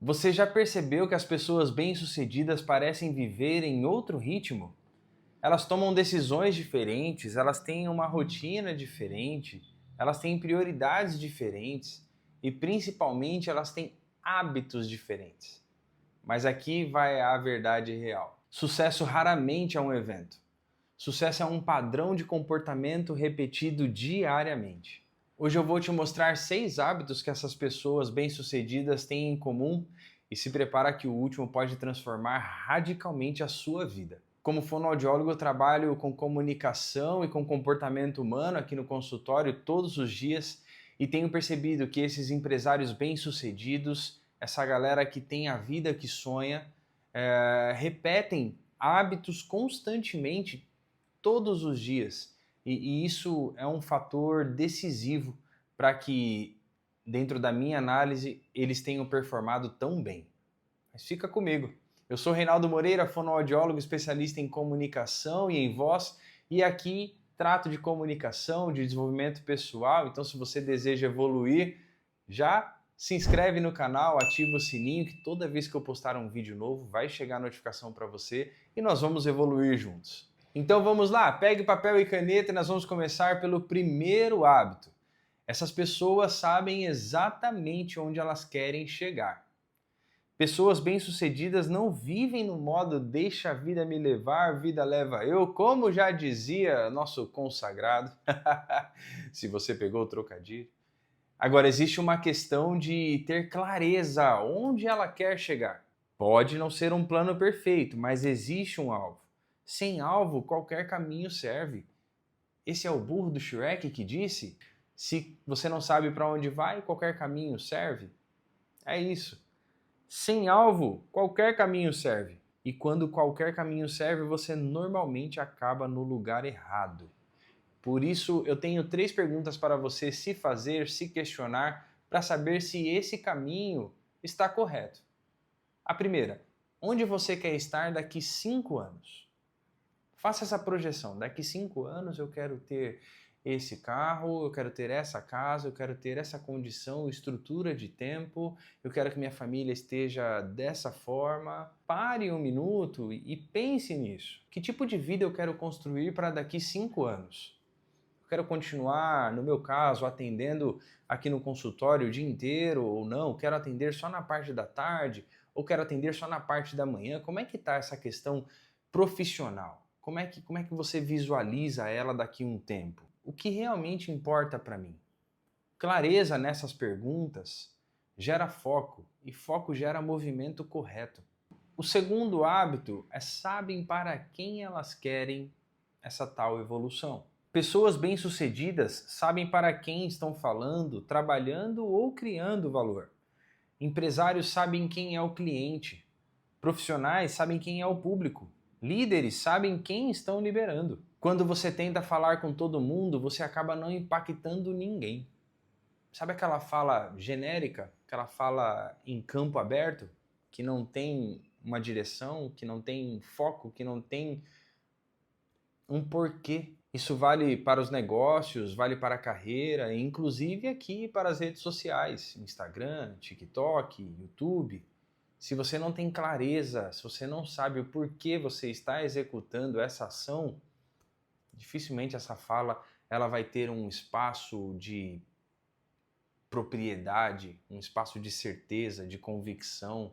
Você já percebeu que as pessoas bem-sucedidas parecem viver em outro ritmo? Elas tomam decisões diferentes, elas têm uma rotina diferente, elas têm prioridades diferentes e principalmente elas têm hábitos diferentes. Mas aqui vai a verdade real. Sucesso raramente é um evento. Sucesso é um padrão de comportamento repetido diariamente. Hoje eu vou te mostrar 6 hábitos que essas pessoas bem-sucedidas têm em comum e se prepara que o último pode transformar radicalmente a sua vida. Como fonoaudiólogo, eu trabalho com comunicação e com comportamento humano aqui no consultório todos os dias e tenho percebido que esses empresários bem-sucedidos, essa galera que tem a vida que sonha, repetem hábitos constantemente todos os dias. E isso é um fator decisivo para que, dentro da minha análise, eles tenham performado tão bem. Mas fica comigo. Eu sou Reinaldo Moreira, fonoaudiólogo especialista em comunicação e em voz, e aqui trato de comunicação, de desenvolvimento pessoal. Então, se você deseja evoluir, já se inscreve no canal, ativa o sininho, que toda vez que eu postar um vídeo novo, vai chegar a notificação para você e nós vamos evoluir juntos. Então vamos lá, pegue papel e caneta e nós vamos começar pelo primeiro hábito. Essas pessoas sabem exatamente onde elas querem chegar. Pessoas bem-sucedidas não vivem no modo deixa a vida me levar, vida leva eu, como já dizia nosso consagrado. Se você pegou o trocadilho. Agora, existe uma questão de ter clareza onde ela quer chegar. Pode não ser um plano perfeito, mas existe um alvo. Sem alvo, qualquer caminho serve. Esse é o burro do Shrek que disse: se você não sabe para onde vai, qualquer caminho serve. É isso. Sem alvo, qualquer caminho serve. E quando qualquer caminho serve, você normalmente acaba no lugar errado. Por isso, eu tenho 3 perguntas para você se fazer, se questionar, para saber se esse caminho está correto. A primeira: onde você quer estar daqui 5 anos? Faça essa projeção. Daqui 5 anos eu quero ter esse carro, eu quero ter essa casa, eu quero ter essa condição, estrutura de tempo, eu quero que minha família esteja dessa forma. Pare um minuto e pense nisso. Que tipo de vida eu quero construir para daqui 5 anos? Eu quero continuar, no meu caso, atendendo aqui no consultório o dia inteiro ou não? Quero atender só na parte da tarde ou quero atender só na parte da manhã? Como é que está essa questão profissional? Como é que você visualiza ela daqui a um tempo? O que realmente importa para mim? Clareza nessas perguntas gera foco e foco gera movimento correto. O segundo hábito é sabem para quem elas querem essa tal evolução. Pessoas bem-sucedidas sabem para quem estão falando, trabalhando ou criando valor. Empresários sabem quem é o cliente. Profissionais sabem quem é o público. Líderes sabem quem estão liderando. Quando você tenta falar com todo mundo, você acaba não impactando ninguém. Sabe aquela fala genérica, aquela fala em campo aberto, que não tem uma direção, que não tem foco, que não tem um porquê? Isso vale para os negócios, vale para a carreira, inclusive aqui para as redes sociais, Instagram, TikTok, YouTube. Se você não tem clareza, se você não sabe o porquê você está executando essa ação, dificilmente essa fala ela vai ter um espaço de propriedade, um espaço de certeza, de convicção,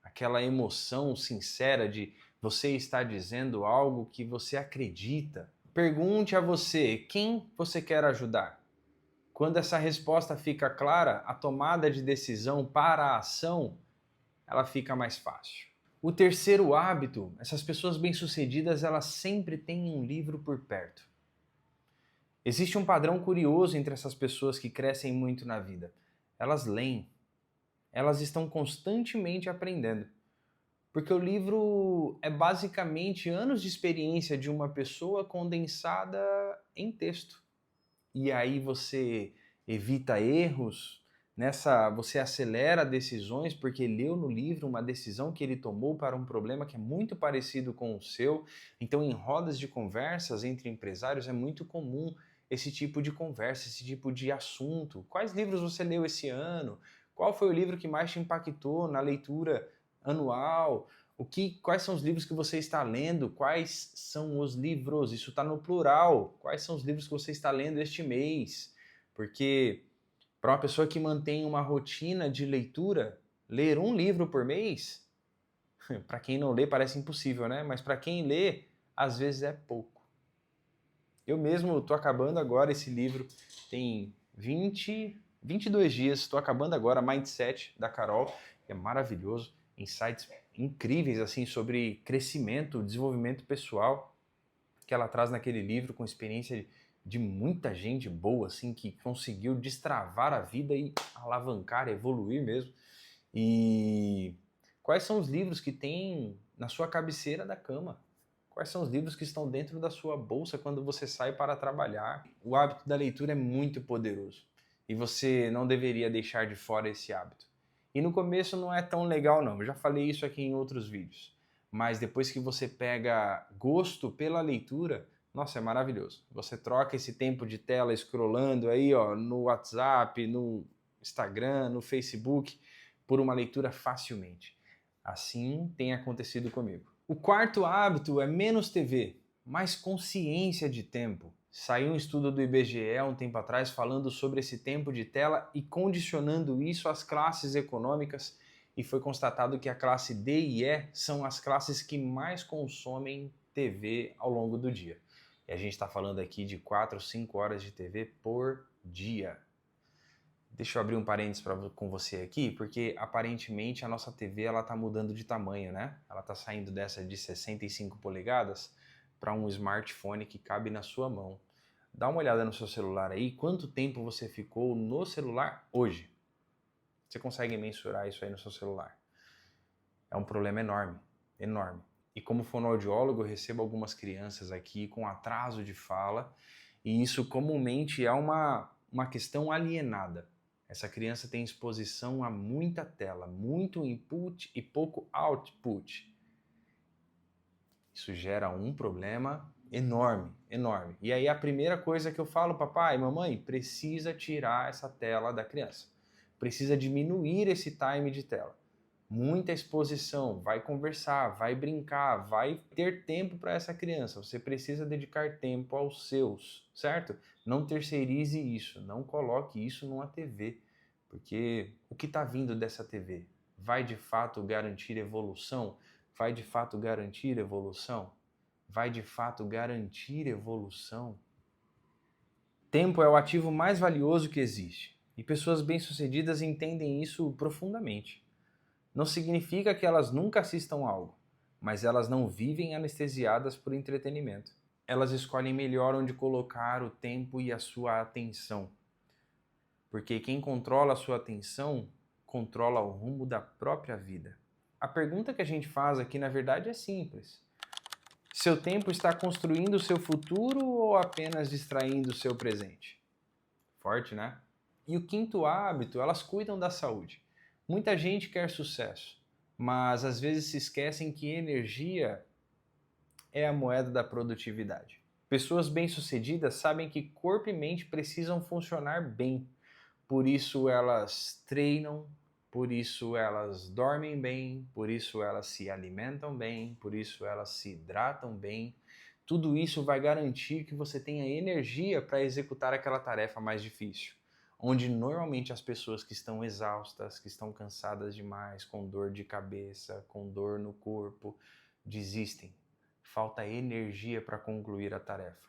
aquela emoção sincera de você estar dizendo algo que você acredita. Pergunte a você quem você quer ajudar. Quando essa resposta fica clara, a tomada de decisão para a ação ela fica mais fácil. O terceiro hábito, essas pessoas bem-sucedidas, elas sempre têm um livro por perto. Existe um padrão curioso entre essas pessoas que crescem muito na vida. Elas leem, elas estão constantemente aprendendo. Porque o livro é basicamente anos de experiência de uma pessoa condensada em texto. E aí você evita erros, você acelera decisões porque leu no livro uma decisão que ele tomou para um problema que é muito parecido com o seu. Então, em rodas de conversas entre empresários é muito comum esse tipo de conversa, esse tipo de assunto. Quais livros você leu esse ano? Qual foi o livro que mais te impactou na leitura anual? Quais são os livros que você está lendo? Quais são os livros? Isso está no plural. Quais são os livros que você está lendo este mês? Porque para uma pessoa que mantém uma rotina de leitura, ler um livro por mês, para quem não lê parece impossível, né? Mas para quem lê, às vezes é pouco. Eu mesmo estou acabando agora esse livro, tem 22 dias, estou acabando agora Mindset da Carol, que é maravilhoso, insights incríveis assim sobre crescimento, desenvolvimento pessoal, que ela traz naquele livro com experiência de muita gente boa, assim, que conseguiu destravar a vida e alavancar, evoluir mesmo. E quais são os livros que tem na sua cabeceira da cama? Quais são os livros que estão dentro da sua bolsa quando você sai para trabalhar? O hábito da leitura é muito poderoso e você não deveria deixar de fora esse hábito. E no começo não é tão legal não, eu já falei isso aqui em outros vídeos, mas depois que você pega gosto pela leitura, nossa, é maravilhoso. Você troca esse tempo de tela scrollando aí, ó, no WhatsApp, no Instagram, no Facebook, por uma leitura facilmente. Assim tem acontecido comigo. O quarto hábito é menos TV, mais consciência de tempo. Saiu um estudo do IBGE há um tempo atrás falando sobre esse tempo de tela e condicionando isso às classes econômicas, e foi constatado que a classe D e E são as classes que mais consomem TV ao longo do dia. E a gente está falando aqui de 4 ou 5 horas de TV por dia. Deixa eu abrir um parênteses com você aqui, porque aparentemente a nossa TV ela está mudando de tamanho, né? Ela está saindo dessa de 65 polegadas para um smartphone que cabe na sua mão. Dá uma olhada no seu celular aí, quanto tempo você ficou no celular hoje? Você consegue mensurar isso aí no seu celular? É um problema enorme, enorme. E como fonoaudiólogo, eu recebo algumas crianças aqui com atraso de fala, e isso comumente é uma questão alienada. Essa criança tem exposição a muita tela, muito input e pouco output. Isso gera um problema enorme, enorme. E aí a primeira coisa que eu falo, papai, mamãe, precisa tirar essa tela da criança. Precisa diminuir esse time de tela. Muita exposição, vai conversar, vai brincar, vai ter tempo para essa criança. Você precisa dedicar tempo aos seus, certo? Não terceirize isso, não coloque isso numa TV, porque o que está vindo dessa TV vai de fato garantir evolução? Vai de fato garantir evolução? Vai de fato garantir evolução? Tempo é o ativo mais valioso que existe, e pessoas bem-sucedidas entendem isso profundamente. Não significa que elas nunca assistam algo, mas elas não vivem anestesiadas por entretenimento. Elas escolhem melhor onde colocar o tempo e a sua atenção. Porque quem controla a sua atenção, controla o rumo da própria vida. A pergunta que a gente faz aqui, na verdade, é simples. Seu tempo está construindo o seu futuro ou apenas distraindo o seu presente? Forte, né? E o quinto hábito, elas cuidam da saúde. Muita gente quer sucesso, mas às vezes se esquecem que energia é a moeda da produtividade. Pessoas bem-sucedidas sabem que corpo e mente precisam funcionar bem, por isso elas treinam, por isso elas dormem bem, por isso elas se alimentam bem, por isso elas se hidratam bem. Tudo isso vai garantir que você tenha energia para executar aquela tarefa mais difícil, onde normalmente as pessoas que estão exaustas, que estão cansadas demais, com dor de cabeça, com dor no corpo, desistem. Falta energia para concluir a tarefa.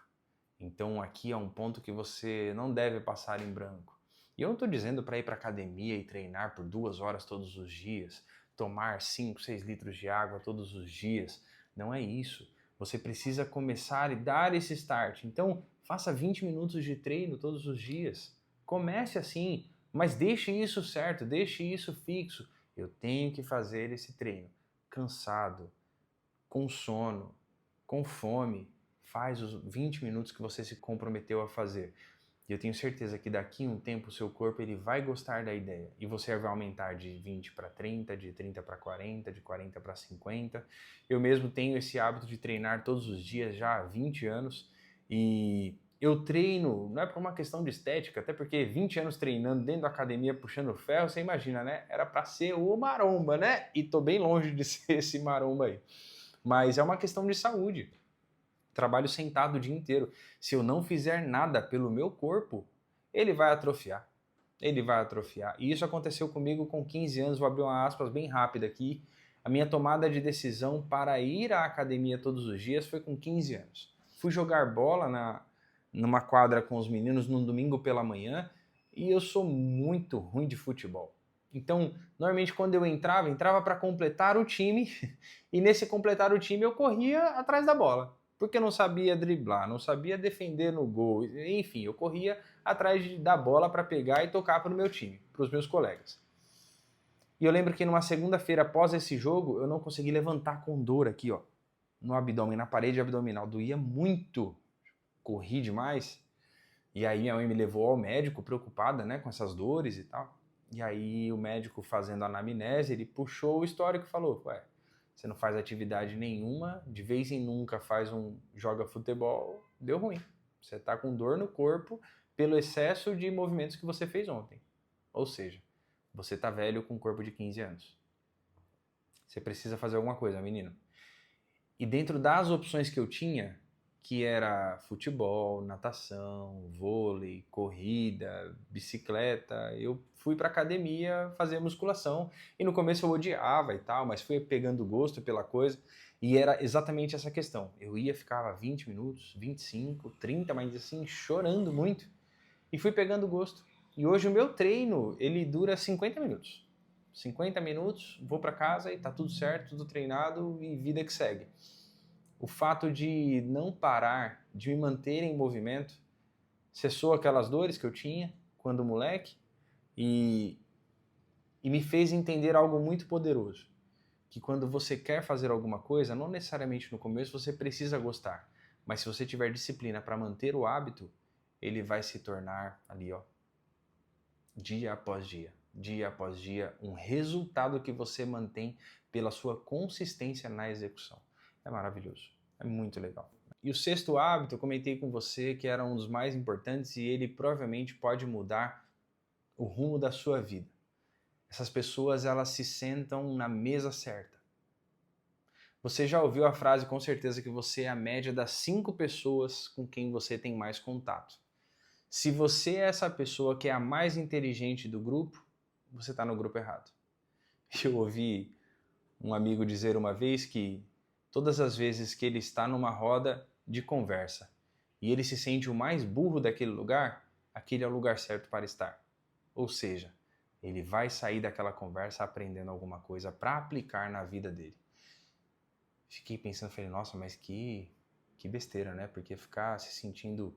Então aqui é um ponto que você não deve passar em branco. E eu não estou dizendo para ir para academia e treinar por 2 horas todos os dias, tomar 5, 6 litros de água todos os dias. Não é isso. Você precisa começar e dar esse start. Então faça 20 minutos de treino todos os dias. Comece assim, mas deixe isso certo, deixe isso fixo. Eu tenho que fazer esse treino. Cansado, com sono, com fome, faz os 20 minutos que você se comprometeu a fazer. E eu tenho certeza que daqui a um tempo o seu corpo ele vai gostar da ideia. E você vai aumentar de 20 para 30, de 30 para 40, de 40 para 50. Eu mesmo tenho esse hábito de treinar todos os dias já há 20 anos. E Eu treino, não é por uma questão de estética, até porque 20 anos treinando dentro da academia puxando ferro, você imagina, né? Era para ser o maromba, né? E tô bem longe de ser esse maromba aí. Mas é uma questão de saúde. Trabalho sentado o dia inteiro. Se eu não fizer nada pelo meu corpo, ele vai atrofiar. Ele vai atrofiar. E isso aconteceu comigo com 15 anos, vou abrir uma aspas bem rápida aqui. A minha tomada de decisão para ir à academia todos os dias foi com 15 anos. Fui jogar bola numa quadra com os meninos num domingo pela manhã e eu sou muito ruim de futebol. Então, normalmente quando eu entrava para completar o time e nesse completar o time eu corria atrás da bola. Porque eu não sabia driblar, não sabia defender no gol, enfim, eu corria atrás da bola para pegar e tocar para o meu time, para os meus colegas. E eu lembro que numa segunda-feira após esse jogo, eu não consegui levantar com dor aqui, ó, no abdômen, na parede abdominal. Doía muito, corri demais. E aí minha mãe me levou ao médico, preocupada, né, com essas dores e tal. E aí o médico fazendo a anamnese, ele puxou o histórico e falou, ué, você não faz atividade nenhuma, de vez em nunca joga futebol, deu ruim. Você tá com dor no corpo pelo excesso de movimentos que você fez ontem. Ou seja, você tá velho com um corpo de 15 anos. Você precisa fazer alguma coisa, menino. E dentro das opções que eu tinha, que era futebol, natação, vôlei, corrida, bicicleta, eu fui para academia fazer musculação e no começo eu odiava e tal, mas fui pegando gosto pela coisa e era exatamente essa questão. Eu ia, ficava 20 minutos, 25, 30, mas assim, chorando muito e fui pegando gosto. E hoje o meu treino, ele dura 50 minutos. 50 minutos, vou para casa e tá tudo certo, tudo treinado e vida que segue. O fato de não parar, de me manter em movimento, cessou aquelas dores que eu tinha quando moleque e, e me fez entender algo muito poderoso. Que quando você quer fazer alguma coisa, não necessariamente no começo você precisa gostar, mas se você tiver disciplina para manter o hábito, ele vai se tornar ali, ó, dia após dia, um resultado que você mantém pela sua consistência na execução. É maravilhoso, é muito legal. E o sexto hábito, eu comentei com você que era um dos mais importantes e ele provavelmente pode mudar o rumo da sua vida. Essas pessoas, elas se sentam na mesa certa. Você já ouviu a frase com certeza que você é a média das 5 pessoas com quem você tem mais contato. Se você é essa pessoa que é a mais inteligente do grupo, você está no grupo errado. Eu ouvi um amigo dizer uma vez que todas as vezes que ele está numa roda de conversa e ele se sente o mais burro daquele lugar, aquele é o lugar certo para estar. Ou seja, ele vai sair daquela conversa aprendendo alguma coisa para aplicar na vida dele. Fiquei pensando, falei, nossa, mas que besteira, né? Porque ficar se sentindo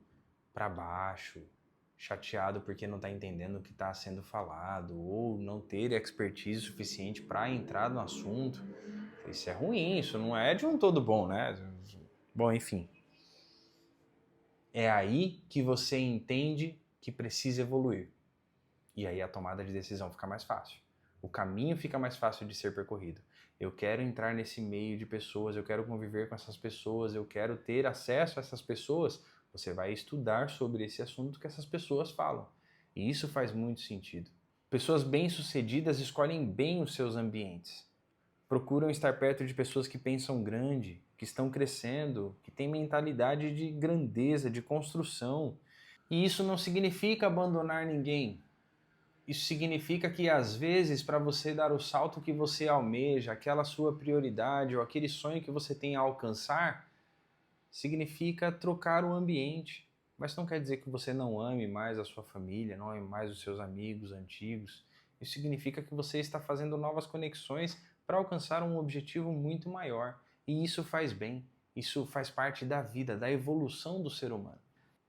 para baixo, chateado porque não está entendendo o que está sendo falado, ou não ter expertise suficiente para entrar no assunto. Isso é ruim, isso não é de um todo bom, né? Bom, enfim. É aí que você entende que precisa evoluir. E aí a tomada de decisão fica mais fácil. O caminho fica mais fácil de ser percorrido. Eu quero entrar nesse meio de pessoas, eu quero conviver com essas pessoas, eu quero ter acesso a essas pessoas. Você vai estudar sobre esse assunto que essas pessoas falam. E isso faz muito sentido. Pessoas bem-sucedidas escolhem bem os seus ambientes. Procuram estar perto de pessoas que pensam grande, que estão crescendo, que têm mentalidade de grandeza, de construção. E isso não significa abandonar ninguém. Isso significa que às vezes para você dar o salto que você almeja, aquela sua prioridade ou aquele sonho que você tem a alcançar, significa trocar o ambiente. Mas não quer dizer que você não ame mais a sua família, não ame mais os seus amigos antigos. Isso significa que você está fazendo novas conexões para alcançar um objetivo muito maior. E isso faz bem. Isso faz parte da vida, da evolução do ser humano.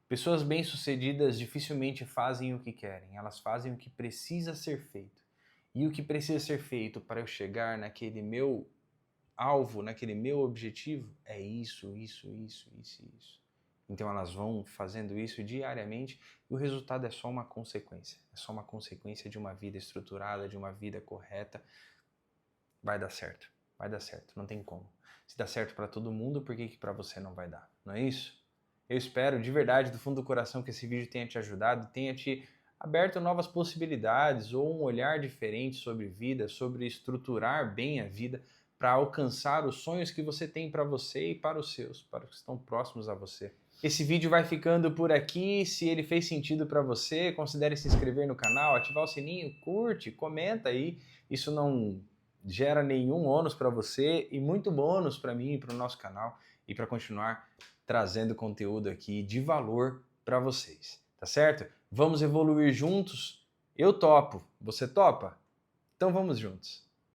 Pessoas bem-sucedidas dificilmente fazem o que querem, elas fazem o que precisa ser feito. E o que precisa ser feito para eu chegar naquele meu alvo, naquele meu objetivo, é isso. Então elas vão fazendo isso diariamente e o resultado é só uma consequência. É só uma consequência de uma vida estruturada, de uma vida correta. Vai dar certo, não tem como. Se dá certo para todo mundo, por que para você não vai dar? Não é isso? Eu espero de verdade, do fundo do coração, que esse vídeo tenha te ajudado, tenha te aberto novas possibilidades ou um olhar diferente sobre vida, sobre estruturar bem a vida para alcançar os sonhos que você tem para você e para os seus, para os que estão próximos a você. Esse vídeo vai ficando por aqui. Se ele fez sentido para você, considere se inscrever no canal, ativar o sininho, curte, comenta aí. Isso não gera nenhum ônus para você e muito bônus para mim e para o nosso canal e para continuar trazendo conteúdo aqui de valor para vocês, tá certo? Vamos evoluir juntos? Eu topo. Você topa? Então vamos juntos.